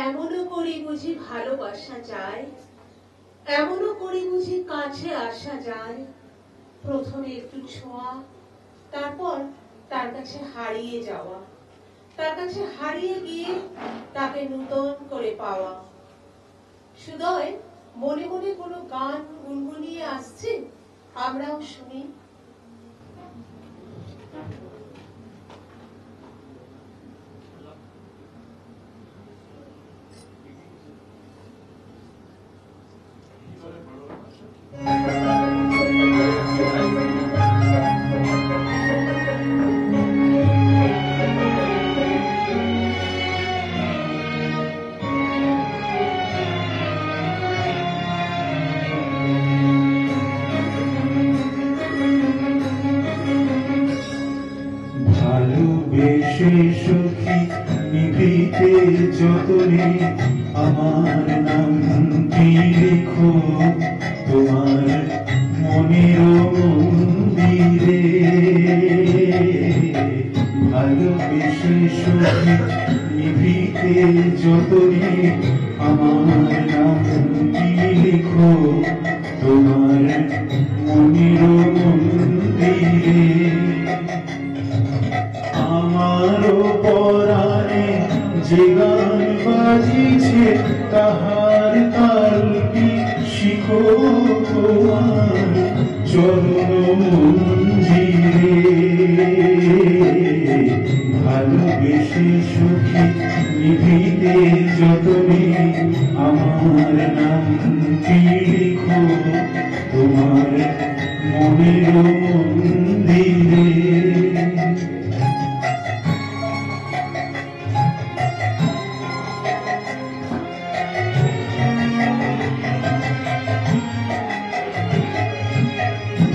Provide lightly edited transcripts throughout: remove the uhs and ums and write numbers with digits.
এমনও করি বুঝি ভালোবাসা যায়, এমনও করি বুঝি কাছে আসা যায়। প্রথমে একটু ছোঁয়া, তারপর তার কাছে হারিয়ে যাওয়া, তার কাছে হারিয়ে গিয়ে তাকে নূতন করে পাওয়া। সুদয় মনে মনে কোনো গান গুনগুনিয়ে আসছে, আমরাও শুনি। ভালোবেসে সখী নিভৃতে যতনে আমার নামটি লিখো তোমার মনের মন্দিরে। ভালোবেসে সখী নিভৃতে যতনে আমার নামটি লিখো তোমার মনের মন্দিরে। আমারও পরাণে যে গান বাজিছে তাহার তালটি শিখো তোমার চরণ মঞ্জিরে। ভালোবেসে সখী নিভৃতে যতনে আমার নামটি লিখো তোমার মনের মন্দিরে।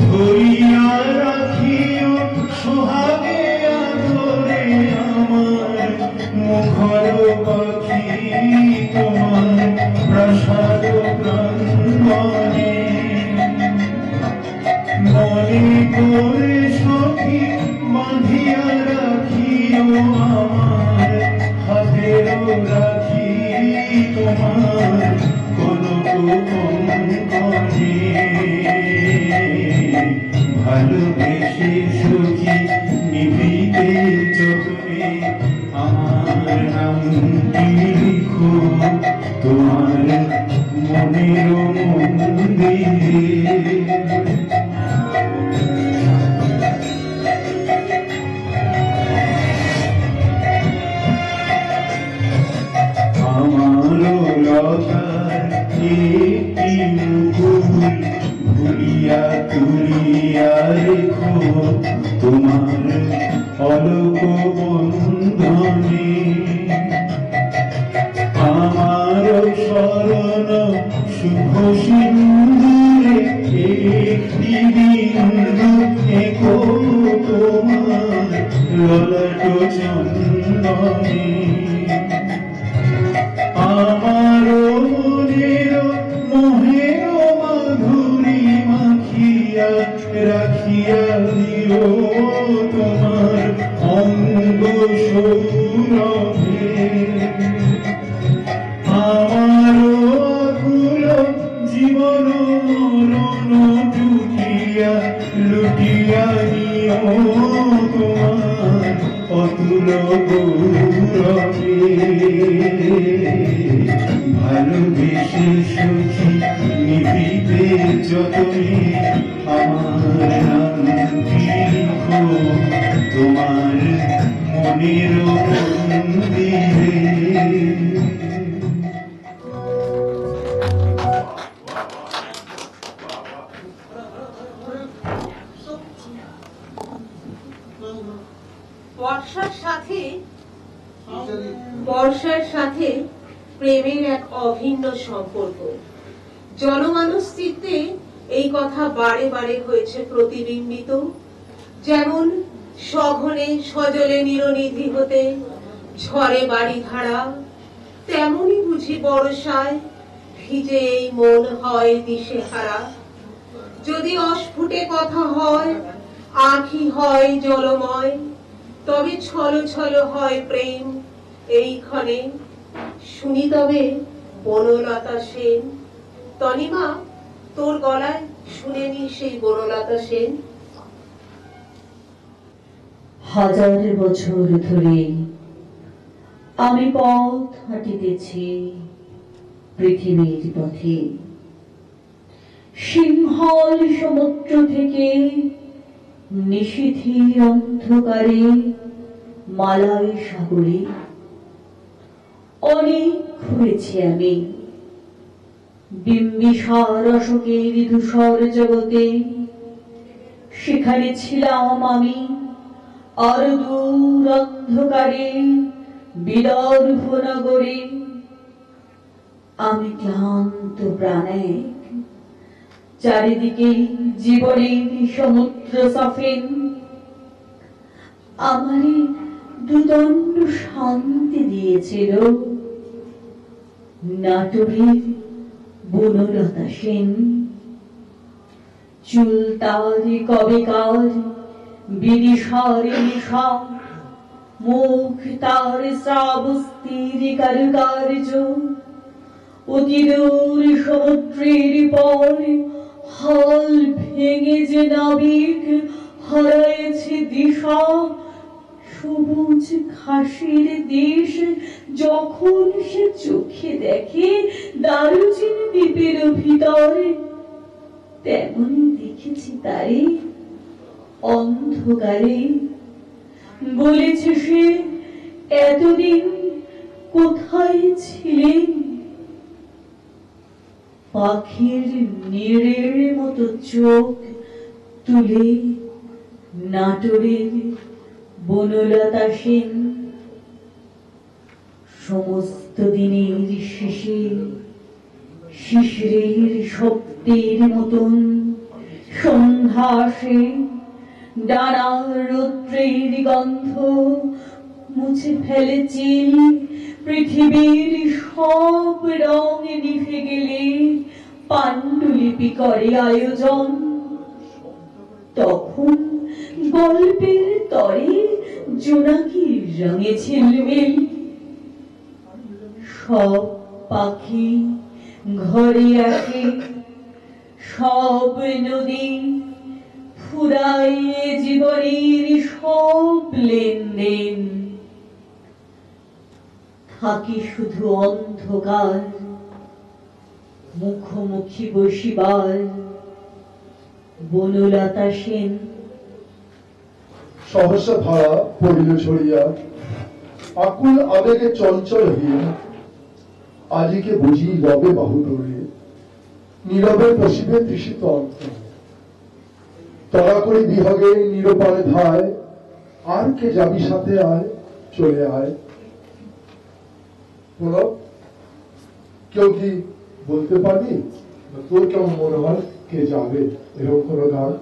ধরিয়া রাখিও সোহাগে আদরে আমার মুখর পাখি তোমার প্রাসাদ প্রাঙ্গণে। মনে করে সখী বাঁধিয়া রাখিও আমার হাতের রাখি তোমার কনক কঙ্কণে। ভালোবেসে সখী নিভৃতে যতনে আমার নামটি লিখো তোমার মনের মন্দিরে। আমারও লতার একটি মুকুল ভুলিয়া তুলিয়া রেখো তোমার অলোক বন্ধনে। আমারও শরণ শুভ সিন্দুরে একটি বিন্দু এঁকো তোমার ললাট চন্দনে। আমারও মনের মোহের মাধুরী মাখিয়া রাখিয়া দিও তোমার অঙ্গ সৌরভে। আমারও আকুল জীবন মরণ টুটিয়া লুটিয়া নিও তোমার অতুল গৌরবে। ভালোবেসে সখী নিভৃতে যতনে আমার নামটি লিখো তোমার মনের মন্দিরে। বর্ষার সাথে প্রেমের এক অভিন্ন সম্পর্ক। জনমানস চিত্তে এই কথা বারে বারে হয়েছে প্রতিবিম্বিত। যেমন সঘনে সজলে নিরনিধি হতে ঝড়ে বাড়ি ধারা, তেমনি বুঝি বর্ষায় ভিজে এই মন হয় দিশেহারা। যদি অস্ফুটে কথা হয়, আঁখি হয় জলময়, তবে ছল ছল হয় প্রেম এই ক্ষণে শুনি তবে বনলতা সেন। তনিমা, তোর গলায় শুনে নি সেই বনলতা সেন। হাজার বছর ধরে আমি পথ হাঁটিতেছি পৃথিবীর পথে, সিংহল সমুদ্র থেকে নিশীথের অন্ধকারে মালয় সাগরে। অনেক ঘুরেছি আমি বিম্বিসার অশোকের ধূসর জগতে, সেখানে ছিলাম আমি আর দূর অন্ধকারে বিদর্ভ নগরে। আমি ক্লান্ত প্রাণে, চারিদিকে জীবনের সমুদ্র সফেন। আমারে দুদণ্ড শান্তি দিয়েছিল নাটোরের বনলতা সেন। চুল তার কবেকার বিদিশার নিশা, মুখ তার শ্রাবস্তির কারুকার্য। অতিদূর সমুদ্রের পর হাল ভেঙে যে নাবিক হারায়েছে দিশা, সবুজ ঘাসের দেশ যখন সে চোখে দেখে দারুচিনি দ্বীপের ভিতরে, তেমনি দেখেছি তারে অন্ধকারে। বলেছে সে, এতদিন কোথায় ছিলেন? পাখির নীড়ের মতো চোখ তুলে নাটোরের বনলতা সেন। সমস্ত দিনের শেষে শিশিরের শব্দের মতন সন্ধ্যা আসে, ডানার রৌদ্রের গন্ধ মুছে ফেলে চিল। পৃথিবীর সব রং নিভে গেলে পাণ্ডুলিপি করে আয়োজন। তখন গল্পের তরে জোনাকির রঙে ঝিলমিল। সব পাখি ঘরে আসে, সব নদী ফুরাইয়ে জীবনের সব লেনদেন। থাকি শুধু অন্ধকার, মুখোমুখি বসিবার বনলতা সেন। সহসা ধারা পড়িল ছড়িয়া, আকুল আবেগে চঞ্চল হইয়া। আজিকে বুঝি রবে বাহুডোরে, নীরবে বসিবে তৃষিত অন্ত। তড়া করি বিহগে নিরূপণে ধায়, আর কে যাবি সাথে আয়, চলে আয়। প্রণব, কেউ কি বলতে পারবি তোর কেমন মনে হয় কে যাবে এরকম কোন গান?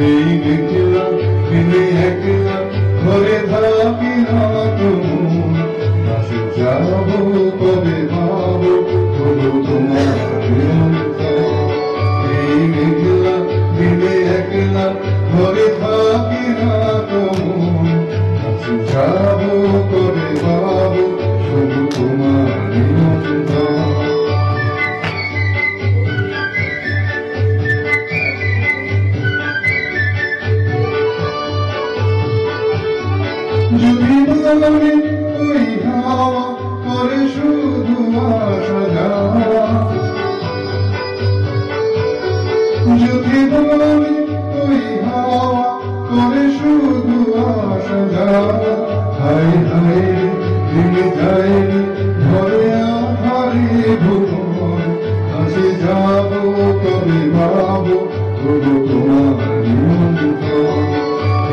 এই একলা দিনে একলা ঘরে থাকি না তুমি, কাছে যাব কবে ভাবো হলো তোমার এই একলা দিনে একলা ঘরে থাকি না তুমি, কাছে যাব কবে ভাবো শুধু তোমার যদি বলে ওই হাওয়া করে শুধু আসা যাওয়া, যদি বলে ওই হাওয়া করে শুধু আসা যাওয়া। হাই হাই ভেঙে যায় ঘরে আধারে ভুবন, কাছে যাব কবে ভাবো তবু তোমার নিয়ন্ত্রণ।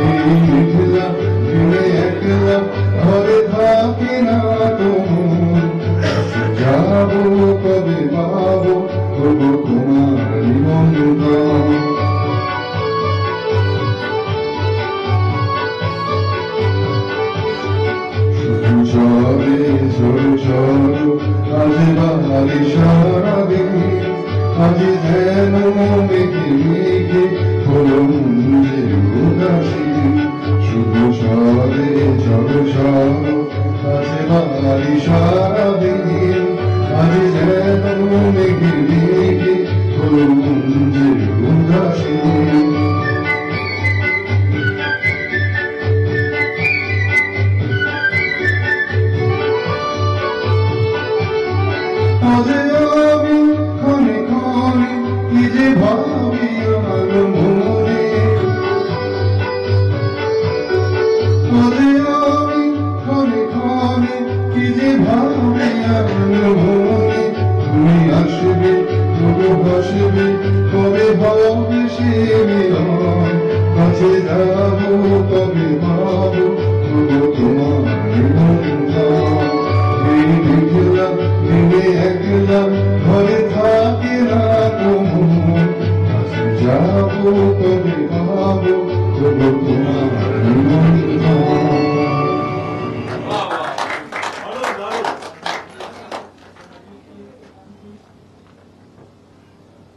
এই একলা দিনে একলা ঘরে থাকি না তুমি, যাব কবে ভাবো তবু তোমার নিমন্ত্রণ। চলে ঝড় চলো আজ বাহারি সারাদিন আজ যেন মেঘে মেঘে হলো মঞ্জের উদাসী শুধু চলে ঝড় চলো আজ বাহারি সারাদিন আজ যেন মেঘে মেঘে হলো মঞ্জের উদাসী আজে আমি ক্ষণে ক্ষণে কি যে ভাবি আমার মনে আজে আমি ক্ষণে ক্ষণে কি যে ভাবি আমার মনে তুমি আসবে তবু হাসবে কবে হবে সে মিলন কাছে যাবো তবে পাবো তবু তোমার বন্ধন এই দেখলা দিনে একলা ঘরে থাকে না কমু কাছে যাবো তবে পাবো তবু তোমার বন্ধন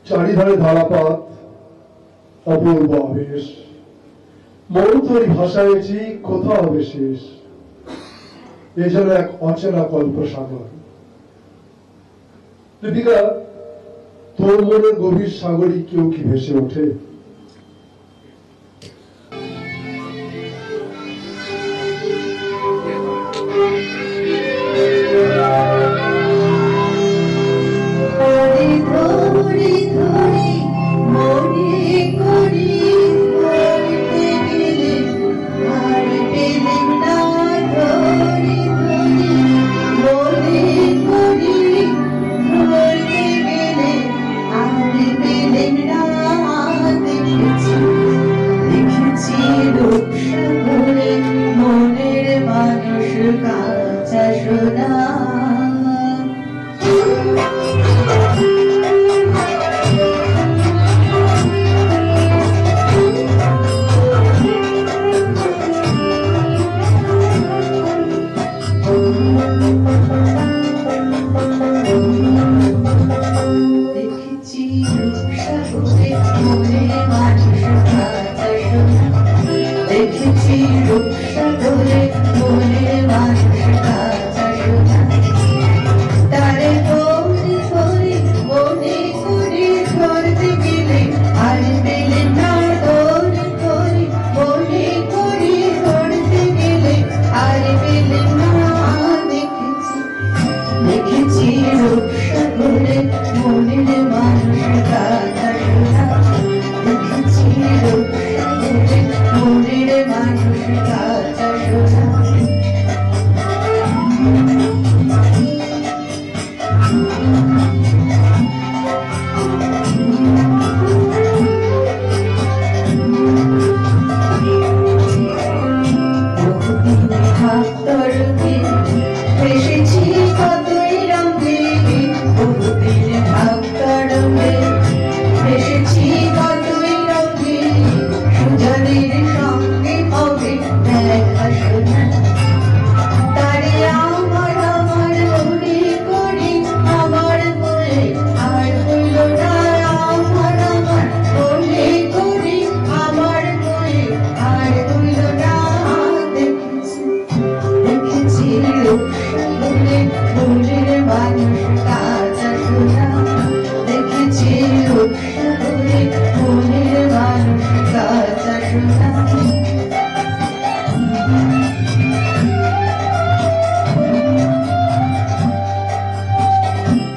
চারিধারে ধারাপাত অপূর্ব আবেশ মরুতরি ভাষায়ছি কোথা হবে শেষ এ যেন এক অচেনা কল্পসাগর লিপিকা তোর মনের গভীর সাগরই কেউ কি ভেসে ওঠে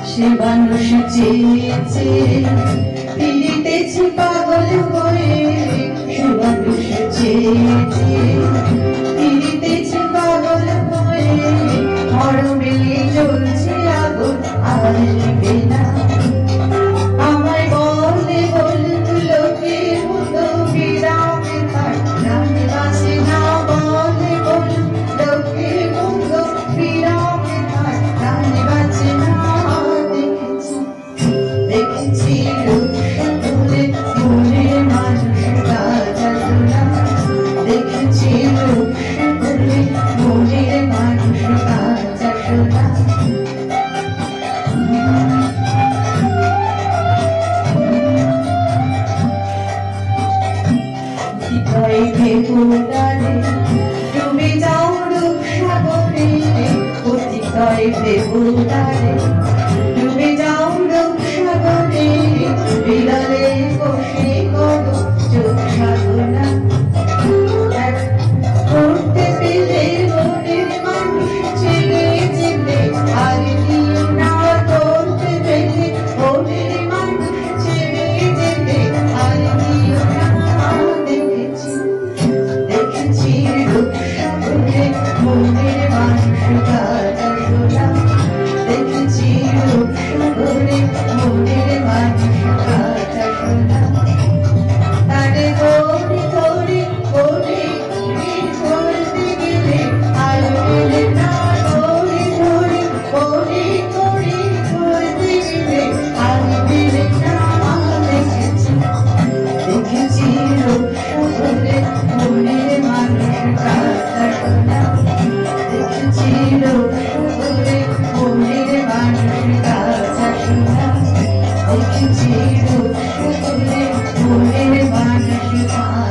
সে মানুষ চেয়েছে ফিরিতেছে পাগল হয়ে সে মানুষ চেয়েছে ফিরিতেছে পাগল হয়ে মরমে জ্বলছে আগুন আসবে না আমায় বলে বলতো লোকে হতো বিরামে তার রাতে বাসে না বলে বল লোকে হতো বিরামে তার রাতে বাসে না দেখেছি রূপসাগরে মনের মানুষ কাঁদা দেখেছি রূপসাগরে মনের মানুষ হৃদয় দেবতারে ডুবে যাও রূপসাগরে বিড়ালে বসে করো চোখ সাধনা করতে পেলে মনের মানুষ ছেড়ে যেতে আর নিও না করতে পেলে মনের মানুষ ছেড়ে যেতে আর নিও না দেখেছি দেখেছি রূপসাগরে মনের মানুষ গাথা শোনা দেখেছি রূপসাগরে মনের মানুষ গাথা শোনা তারে ধরে ধরে ধরে ধরতে গেলে আর মেলে না ধরে ধরে ধরে ধরে ধরতে গেলে আর মেলে না দেখেছি দেখেছি রূপসাগরে মনের মানুষ গাথা শোনা দেখেছি রূপসাগরে মনের মানুষ গাথা শোনা দেখেছি রূপসাগরে মনের মানুষ গাথা